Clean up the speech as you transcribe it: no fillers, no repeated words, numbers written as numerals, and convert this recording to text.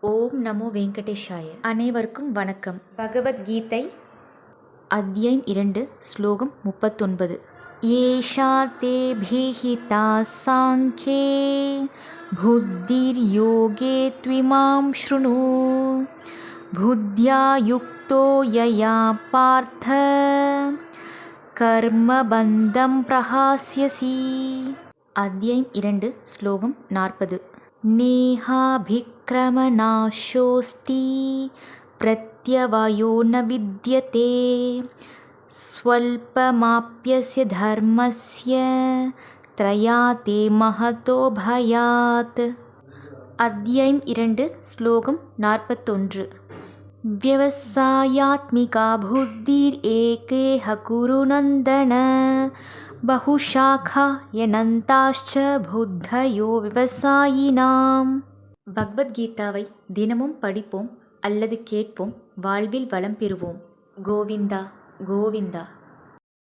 ஓம் நமோ வெங்கடேஷாய. அனைவருக்கும் வணக்கம். பகவத்கீதை அத்தியாயம் 2 ஸ்லோகம் 39. ஏஷா தே பீஹிதா சாங்கே புத்திர் யோகே த்விமாம் ஷ்ருணு புத்யா யுக்தோ யயா பார்த்த கர்மபந்தம் பிரஹாஸ்யசி. அத்தியாயம் 2 ஸ்லோகம் 40. நேஹாபிக்ரமநாசோஸ்தி பிரத்யவயோ ந வித்யதே ஸ்வல்பமாப்யஸ்ய தர்மஸ்ய த்ரயாதே மஹதோ பயாத். அத்தியாயம் 2 ஸ்லோகம் 41. விவசாயாத்மிகா புத்திர் ஏகேஹ குரு நந்தன பகுஷாகா யனந்தாஷ்ச புத்தயோ விவசாயினாம். பகவத்கீதாவை தினமும் படிப்போம் அல்லது கேட்போம், வாழ்வில் வளம் பெறுவோம். கோவிந்தா கோவிந்தா.